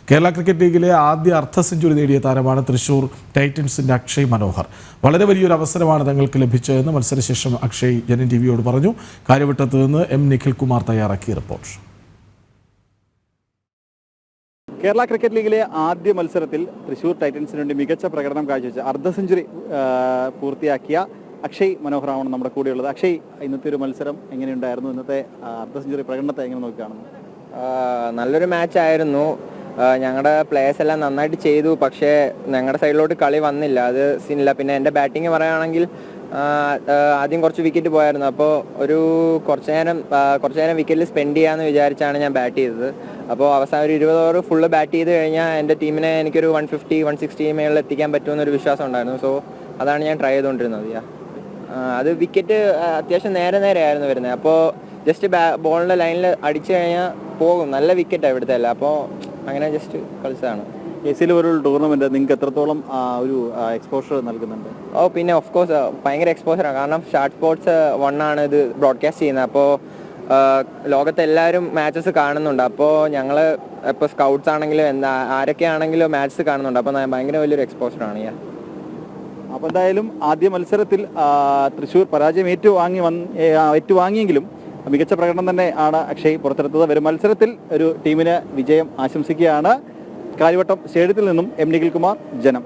Kerala cricket ലീഗിലെ ആദ്യ അർദ്ധ സെഞ്ചുറി നേടിയ താരമാണ് തൃശൂർ ടൈറ്റൻസിന്റെ അക്ഷയ് മനോഹർ. വളരെ വലിയൊരു അവസരമാണ് തങ്ങൾക്ക് ലഭിച്ചതെന്ന് മത്സരശേഷം അക്ഷയ് ജനൻ ടിവിയോട് പറഞ്ഞു. കാര്യവട്ടത്ത് നിന്ന് എം നിഖിൽ കുമാർ തയ്യാറാക്കിയ റിപ്പോർട്ട്. കേരള ക്രിക്കറ്റ് ലീഗിലെ ആദ്യ മത്സരത്തിൽ തൃശൂർ ടൈറ്റൻസിന് വേണ്ടി മികച്ച പ്രകടനം കാഴ്ചവെച്ച് അർദ്ധ സെഞ്ചുറി പൂർത്തിയാക്കിയ അക്ഷയ് മനോഹറാണ് നമ്മുടെ കൂടെയുള്ളത്. അക്ഷയ്, ഇന്നത്തെ ഒരു മത്സരം എങ്ങനെയുണ്ടായിരുന്നു? ഇന്നത്തെ അർദ്ധ സെഞ്ചുറി പ്രകടനത്തെ എങ്ങനെ നോക്കുകയാണെന്ന്? നല്ലൊരു മാച്ചായിരുന്നു. ഞങ്ങളുടെ പ്ലേയേഴ്സ് എല്ലാം നന്നായിട്ട് ചെയ്തു. പക്ഷേ ഞങ്ങളുടെ സൈഡിലോട്ട് കളി വന്നില്ല, അത് സീനില്ല. പിന്നെ എൻ്റെ ബാറ്റിങ് പറയുകയാണെങ്കിൽ ആദ്യം കുറച്ച് വിക്കറ്റ് പോയായിരുന്നു. അപ്പോൾ കുറച്ച് നേരം വിക്കറ്റിൽ സ്പെൻഡ് ചെയ്യാമെന്ന് വിചാരിച്ചാണ് ഞാൻ ബാറ്റ് ചെയ്തത്. അപ്പോൾ അവസാനം ഒരു 20 ഓവർ ഫുള്ള് ബാറ്റ് ചെയ്ത് കഴിഞ്ഞാൽ എൻ്റെ ടീമിനെ എനിക്കൊരു 150-160 മേളിൽ എത്തിക്കാൻ പറ്റുമെന്നൊരു വിശ്വാസം ഉണ്ടായിരുന്നു. സോ അതാണ് ഞാൻ ട്രൈ ചെയ്തുകൊണ്ടിരുന്നത്. അത് വിക്കറ്റ് അത്യാവശ്യം നേരെ ആയിരുന്നു വരുന്നത്. അപ്പോൾ ജസ്റ്റ് ബോളിൻ്റെ ലൈനിൽ അടിച്ചു കഴിഞ്ഞാൽ പോകും. നല്ല വിക്കറ്റാണ് ഇവിടുത്തെ എല്ലാം. അപ്പോൾ അങ്ങനെ ജസ്റ്റ് കളിച്ചതാണ്. എസിൽ ഒരു ടൂർണമെന്റ് നിങ്ങൾക്ക് എത്രത്തോളം ഒരു എക്സ്പോഷർ നൽകുന്നുണ്ട്? പിന്നെ ഓഫ് കോഴ്സ് ഭയങ്കര എക്സ്പോഷറാണ്. കാരണം ഷാർട്ട് സ്പോർട്സ് 1 ആണ് ഇത് ബ്രോഡ്കാസ്റ്റ് ചെയ്യുന്നത്. അപ്പോൾ ലോകത്തെല്ലാവരും മാച്ചസ് കാണുന്നുണ്ട്. അപ്പോൾ ഞങ്ങൾ ഇപ്പോൾ സ്കൗട്ട്സ് ആണെങ്കിലും ആരൊക്കെ ആണെങ്കിലും മാച്ചസ് കാണുന്നുണ്ട്. അപ്പോൾ ഭയങ്കര വലിയൊരു എക്സ്പോഷറാണ്. അപ്പോൾ എന്തായാലും ആദ്യ മത്സരത്തിൽ തൃശ്ശൂർ പരാജയം ഏറ്റുവാങ്ങിയെങ്കിലും മികച്ച പ്രകടനം തന്നെ ആണ് അക്ഷയ് പുറത്തെടുത്തത്. വരും മത്സരത്തിൽ ഒരു ടീമിന് വിജയം ആശംസിക്കുകയാണ്. കാര്യവട്ടം സ്റ്റേഡിയത്തിൽ നിന്നും എം നിഖിൽ കുമാർ, ജനം.